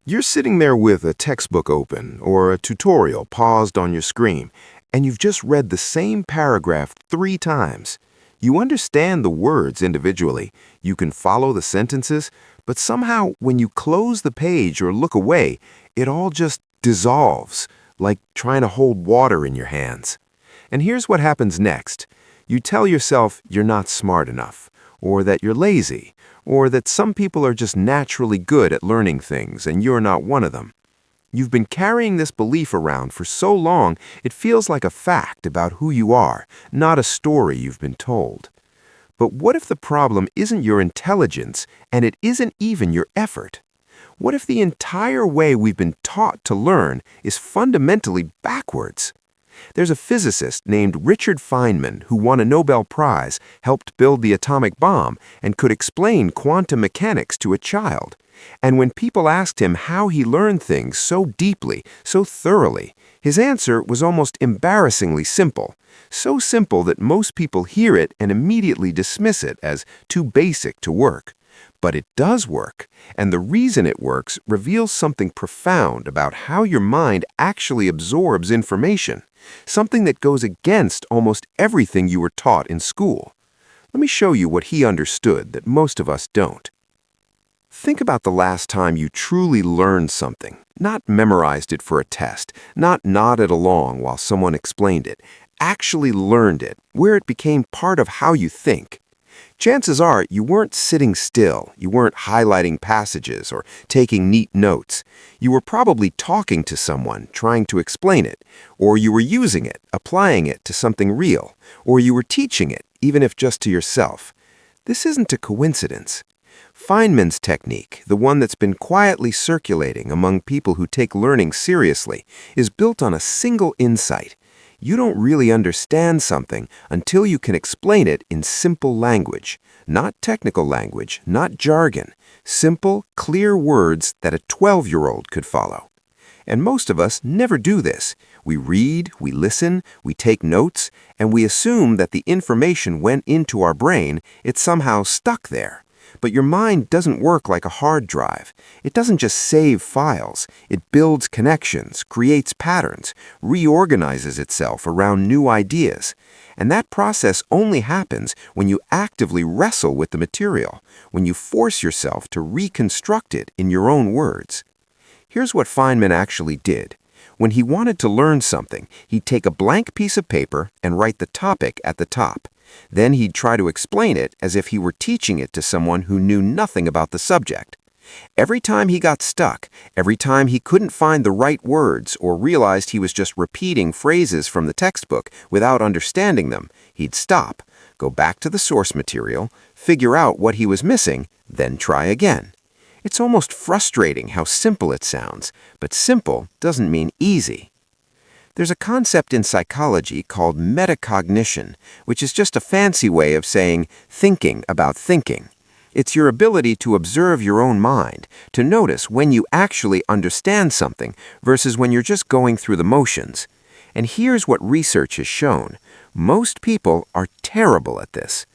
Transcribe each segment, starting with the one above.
You're sitting there with a textbook open or a tutorial paused on your screen, and you've just read the same paragraph 3 times. You understand the words individually, you can follow the sentences, but somehow when you close the page or look away, it all just dissolves, like trying to hold water in your hands. And here's what happens next. You tell yourself you're not smart enough, or that you're lazy, or that some people are just naturally good at learning things and you're not one of them. You've been carrying this belief around for so long, it feels like a fact about who you are, not a story you've been told. But what if the problem isn't your intelligence and it isn't even your effort? What if the entire way we've been taught to learn is fundamentally backwards? There's a physicist named Richard Feynman who won a Nobel Prize, helped build the atomic bomb, and could explain quantum mechanics to a child. And when people asked him how he learned things so deeply, so thoroughly, his answer was almost embarrassingly simple. So simple that most people hear it and immediately dismiss it as too basic to work. But it does work, and the reason it works reveals something profound about how your mind actually absorbs information, something that goes against almost everything you were taught in school. Let me show you what he understood that most of us don't. Think about the last time you truly learned something, not memorized it for a test, not nodded along while someone explained it, actually learned it, where it became part of how you think. Chances are you weren't sitting still, you weren't highlighting passages or taking neat notes. You were probably talking to someone, trying to explain it, or you were using it, applying it to something real, or you were teaching it, even if just to yourself. This isn't a coincidence. Feynman's technique, the one that's been quietly circulating among people who take learning seriously, is built on a single insight. You don't really understand something until you can explain it in simple language, not technical language, not jargon, simple, clear words that a 12-year-old could follow. And most of us never do this. We read, we listen, we take notes, and we assume that the information went into our brain, it's somehow stuck there. But your mind doesn't work like a hard drive. It doesn't just save files. It builds connections, creates patterns, reorganizes itself around new ideas. And that process only happens when you actively wrestle with the material, when you force yourself to reconstruct it in your own words. Here's what Feynman actually did. When he wanted to learn something, he'd take a blank piece of paper and write the topic at the top. Then he'd try to explain it as if he were teaching it to someone who knew nothing about the subject. Every time he got stuck, every time he couldn't find the right words or realized he was just repeating phrases from the textbook without understanding them, he'd stop, go back to the source material, figure out what he was missing, then try again. It's almost frustrating how simple it sounds, but simple doesn't mean easy. There's a concept in psychology called metacognition, which is just a fancy way of saying thinking about thinking. It's your ability to observe your own mind, to notice when you actually understand something versus when you're just going through the motions. And here's what research has shown. Most people are terrible at this.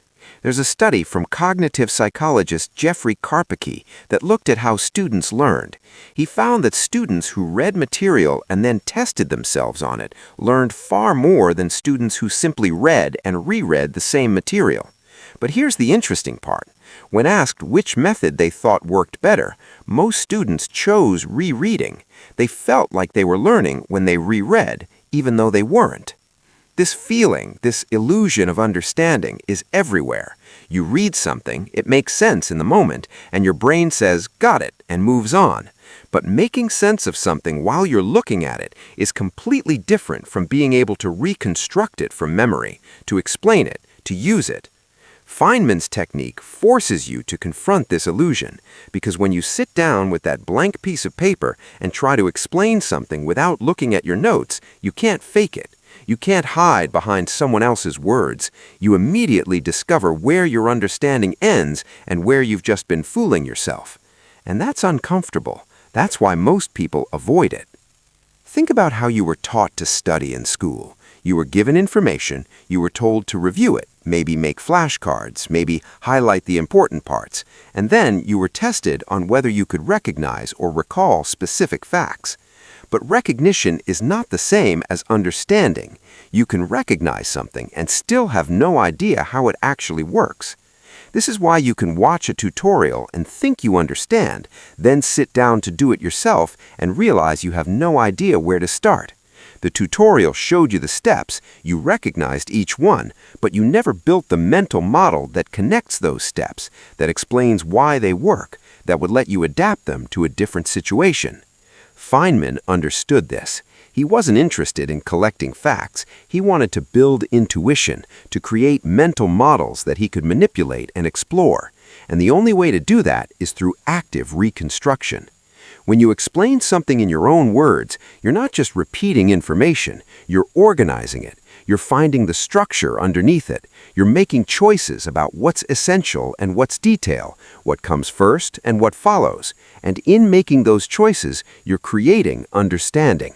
There's a study from cognitive psychologist Jeffrey Karpicke that looked at how students learned. He found that students who read material and then tested themselves on it learned far more than students who simply read and reread the same material. But here's the interesting part. When asked which method they thought worked better, most students chose rereading. They felt like they were learning when they reread, even though they weren't. This feeling, this illusion of understanding is everywhere. You read something, it makes sense in the moment, and your brain says, got it, and moves on. But making sense of something while you're looking at it is completely different from being able to reconstruct it from memory, to explain it, to use it. Feynman's technique forces you to confront this illusion, because when you sit down with that blank piece of paper and try to explain something without looking at your notes, you can't fake it. You can't hide behind someone else's words. You immediately discover where your understanding ends and where you've just been fooling yourself. And that's uncomfortable. That's why most people avoid it. Think about how you were taught to study in school. You were given information, you were told to review it, maybe make flashcards, maybe highlight the important parts, and then you were tested on whether you could recognize or recall specific facts. But recognition is not the same as understanding. You can recognize something and still have no idea how it actually works. This is why you can watch a tutorial and think you understand, then sit down to do it yourself and realize you have no idea where to start. The tutorial showed you the steps, you recognized each one, but you never built the mental model that connects those steps, that explains why they work, that would let you adapt them to a different situation. Feynman understood this. He wasn't interested in collecting facts. He wanted to build intuition, to create mental models that he could manipulate and explore. And the only way to do that is through active reconstruction. When you explain something in your own words, you're not just repeating information, you're organizing it. You're finding the structure underneath it. You're making choices about what's essential and what's detail, what comes first and what follows. And in making those choices, you're creating understanding.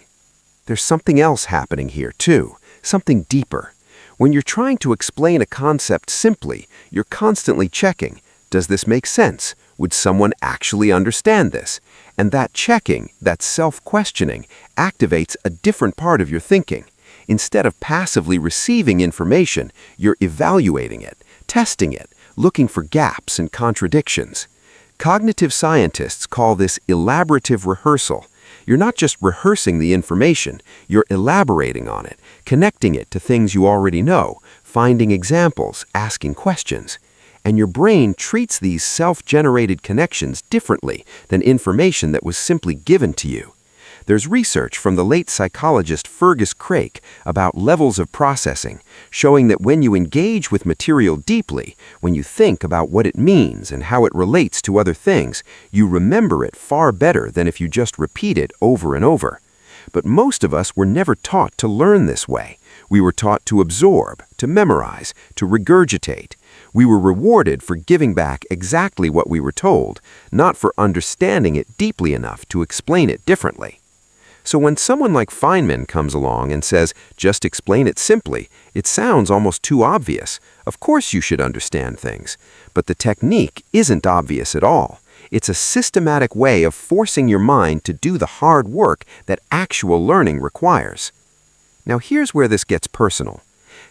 There's something else happening here, too, something deeper. When you're trying to explain a concept simply, you're constantly checking, does this make sense? Would someone actually understand this? And that checking, that self-questioning, activates a different part of your thinking. Instead of passively receiving information, you're evaluating it, testing it, looking for gaps and contradictions. Cognitive scientists call this elaborative rehearsal. You're not just rehearsing the information, you're elaborating on it, connecting it to things you already know, finding examples, asking questions. And your brain treats these self-generated connections differently than information that was simply given to you. There's research from the late psychologist Fergus Craik about levels of processing, showing that when you engage with material deeply, when you think about what it means and how it relates to other things, you remember it far better than if you just repeat it over and over. But most of us were never taught to learn this way. We were taught to absorb, to memorize, to regurgitate. We were rewarded for giving back exactly what we were told, not for understanding it deeply enough to explain it differently. So when someone like Feynman comes along and says, just explain it simply, it sounds almost too obvious. Of course you should understand things. But the technique isn't obvious at all. It's a systematic way of forcing your mind to do the hard work that actual learning requires. Now here's where this gets personal.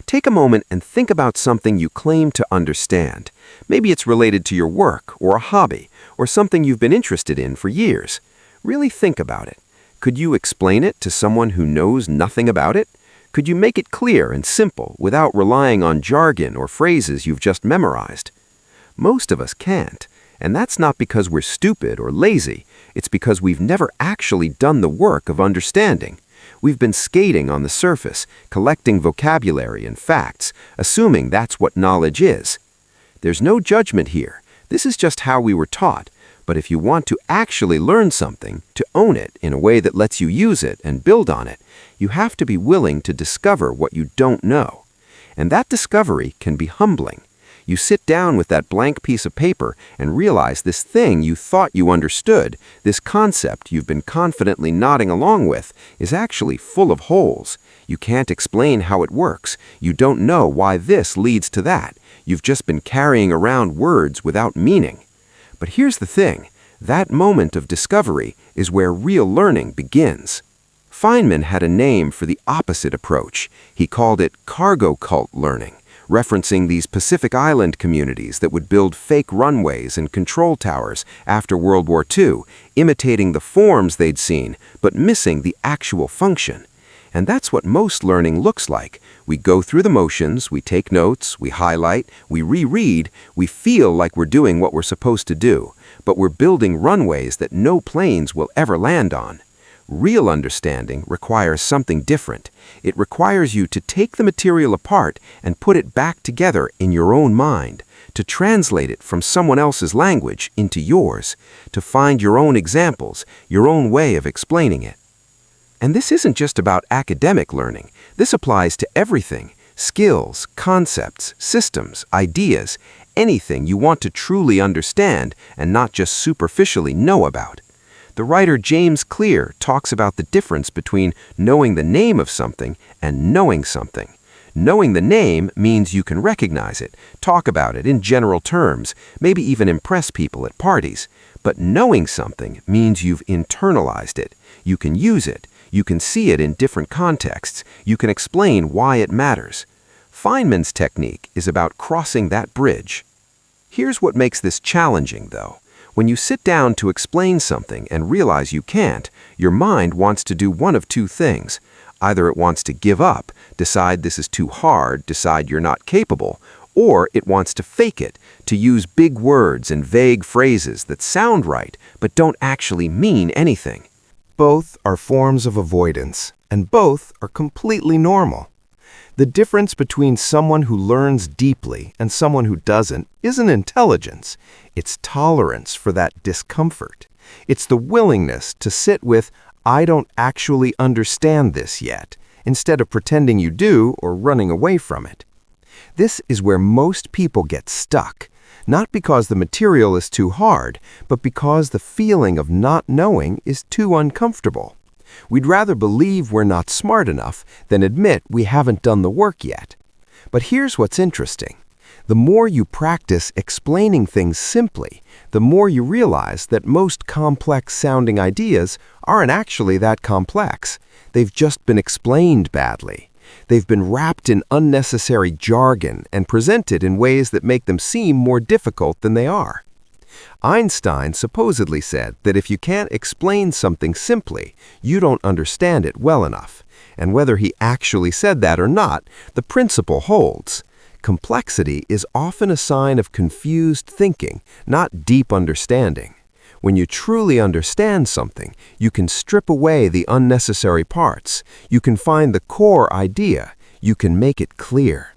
Take a moment and think about something you claim to understand. Maybe it's related to your work or a hobby or something you've been interested in for years. Really think about it. Could you explain it to someone who knows nothing about it? Could you make it clear and simple without relying on jargon or phrases you've just memorized? Most of us can't, and that's not because we're stupid or lazy. It's because we've never actually done the work of understanding. We've been skating on the surface, collecting vocabulary and facts, assuming that's what knowledge is. There's no judgment here. This is just how we were taught. But if you want to actually learn something, to own it in a way that lets you use it and build on it, you have to be willing to discover what you don't know. And that discovery can be humbling. You sit down with that blank piece of paper and realize this thing you thought you understood, this concept you've been confidently nodding along with, is actually full of holes. You can't explain how it works. You don't know why this leads to that. You've just been carrying around words without meaning. But here's the thing, that moment of discovery is where real learning begins. Feynman had a name for the opposite approach. He called it cargo cult learning, referencing these Pacific Island communities that would build fake runways and control towers after World War II, imitating the forms they'd seen, but missing the actual function. And that's what most learning looks like. We go through the motions, we take notes, we highlight, we reread, we feel like we're doing what we're supposed to do, but we're building runways that no planes will ever land on. Real understanding requires something different. It requires you to take the material apart and put it back together in your own mind, to translate it from someone else's language into yours, to find your own examples, your own way of explaining it. And this isn't just about academic learning. This applies to everything: skills, concepts, systems, ideas, anything you want to truly understand and not just superficially know about. The writer James Clear talks about the difference between knowing the name of something and knowing something. Knowing the name means you can recognize it, talk about it in general terms, maybe even impress people at parties. But knowing something means you've internalized it. You can use it. You can see it in different contexts. You can explain why it matters. Feynman's technique is about crossing that bridge. Here's what makes this challenging, though. When you sit down to explain something and realize you can't, your mind wants to do one of two things. Either it wants to give up, decide this is too hard, decide you're not capable, or it wants to fake it, to use big words and vague phrases that sound right but don't actually mean anything. Both are forms of avoidance, and both are completely normal. The difference between someone who learns deeply and someone who doesn't isn't intelligence. It's tolerance for that discomfort. It's the willingness to sit with, "I don't actually understand this yet," instead of pretending you do or running away from it. This is where most people get stuck, not because the material is too hard, but because the feeling of not knowing is too uncomfortable. We'd rather believe we're not smart enough than admit we haven't done the work yet. But here's what's interesting. The more you practice explaining things simply, the more you realize that most complex-sounding ideas aren't actually that complex. They've just been explained badly. They've been wrapped in unnecessary jargon and presented in ways that make them seem more difficult than they are. Einstein supposedly said that if you can't explain something simply, you don't understand it well enough. And whether he actually said that or not, the principle holds. Complexity is often a sign of confused thinking, not deep understanding. When you truly understand something, you can strip away the unnecessary parts. You can find the core idea. You can make it clear.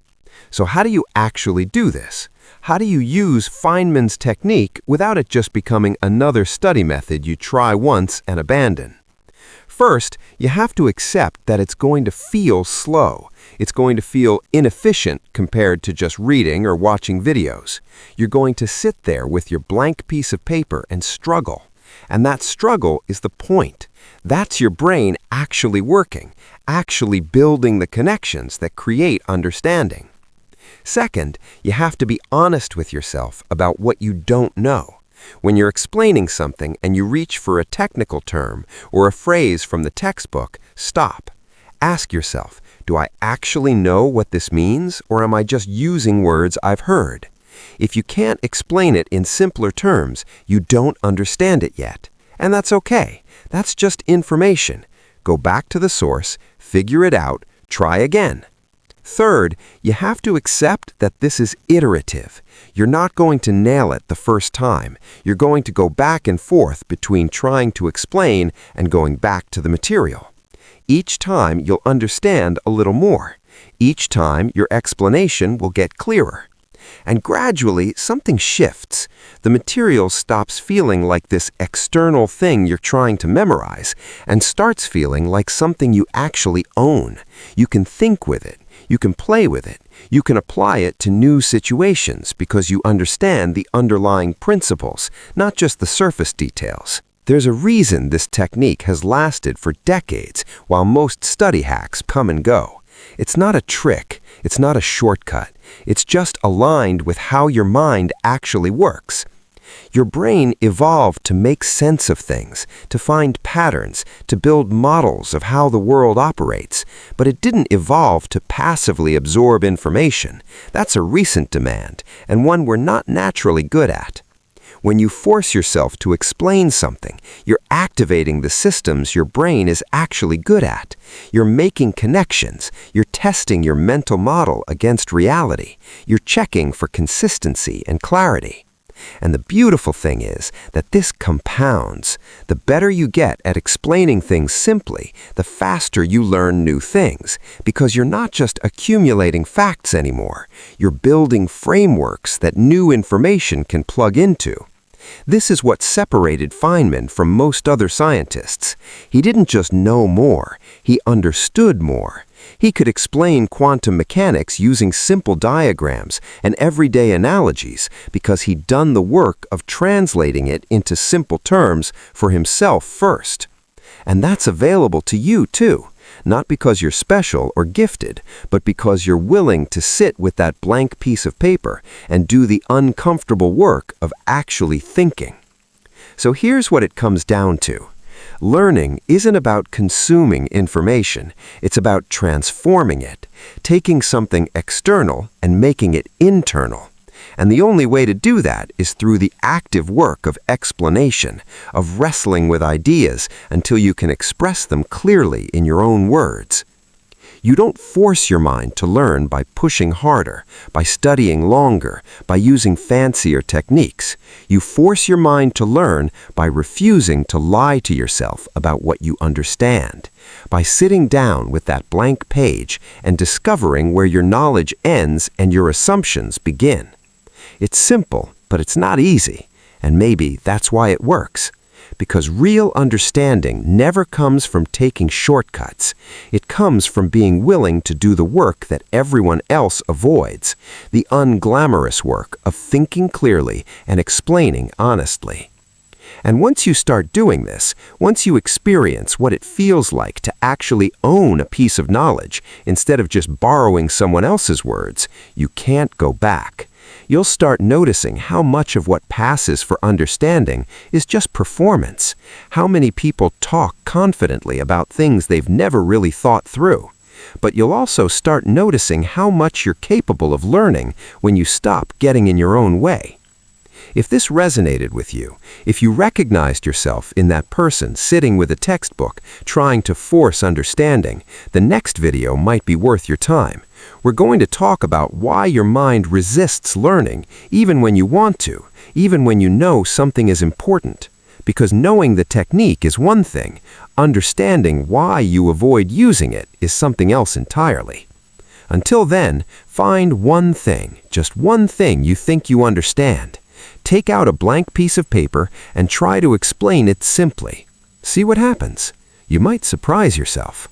So how do you actually do this? How do you use Feynman's technique without it just becoming another study method you try once and abandon? First, you have to accept that it's going to feel slow. It's going to feel inefficient compared to just reading or watching videos. You're going to sit there with your blank piece of paper and struggle. And that struggle is the point. That's your brain actually working, actually building the connections that create understanding. Second, you have to be honest with yourself about what you don't know. When you're explaining something and you reach for a technical term or a phrase from the textbook, stop. Ask yourself, do I actually know what this means, or am I just using words I've heard? If you can't explain it in simpler terms, you don't understand it yet. And that's okay. That's just information. Go back to the source, figure it out, try again. Third, you have to accept that this is iterative. You're not going to nail it the first time. You're going to go back and forth between trying to explain and going back to the material. Each time you'll understand a little more. Each time your explanation will get clearer. And gradually, something shifts. The material stops feeling like this external thing you're trying to memorize and starts feeling like something you actually own. You can think with it. You can play with it. You can apply it to new situations because you understand the underlying principles, not just the surface details. There's a reason this technique has lasted for decades while most study hacks come and go. It's not a trick. It's not a shortcut. It's just aligned with how your mind actually works. Your brain evolved to make sense of things, to find patterns, to build models of how the world operates, but it didn't evolve to passively absorb information. That's a recent demand, and one we're not naturally good at. When you force yourself to explain something, you're activating the systems your brain is actually good at. You're making connections. You're testing your mental model against reality. You're checking for consistency and clarity. And the beautiful thing is that this compounds. The better you get at explaining things simply, the faster you learn new things, because you're not just accumulating facts anymore. You're building frameworks that new information can plug into. This is what separated Feynman from most other scientists. He didn't just know more, he understood more. He could explain quantum mechanics using simple diagrams and everyday analogies because he'd done the work of translating it into simple terms for himself first. And that's available to you too, not because you're special or gifted, but because you're willing to sit with that blank piece of paper and do the uncomfortable work of actually thinking. So here's what it comes down to. Learning isn't about consuming information, it's about transforming it, taking something external and making it internal. And the only way to do that is through the active work of explanation, of wrestling with ideas until you can express them clearly in your own words. You don't force your mind to learn by pushing harder, by studying longer, by using fancier techniques. You force your mind to learn by refusing to lie to yourself about what you understand, by sitting down with that blank page and discovering where your knowledge ends and your assumptions begin. It's simple, but it's not easy, and maybe that's why it works. Because real understanding never comes from taking shortcuts. It comes from being willing to do the work that everyone else avoids, the unglamorous work of thinking clearly and explaining honestly. And once you start doing this, once you experience what it feels like to actually own a piece of knowledge instead of just borrowing someone else's words, you can't go back. You'll start noticing how much of what passes for understanding is just performance, how many people talk confidently about things they've never really thought through. But you'll also start noticing how much you're capable of learning when you stop getting in your own way. If this resonated with you, if you recognized yourself in that person sitting with a textbook trying to force understanding, the next video might be worth your time. We're going to talk about why your mind resists learning, even when you want to, even when you know something is important. Because knowing the technique is one thing, understanding why you avoid using it is something else entirely. Until then, find one thing, just one thing you think you understand. Take out a blank piece of paper and try to explain it simply. See what happens. You might surprise yourself.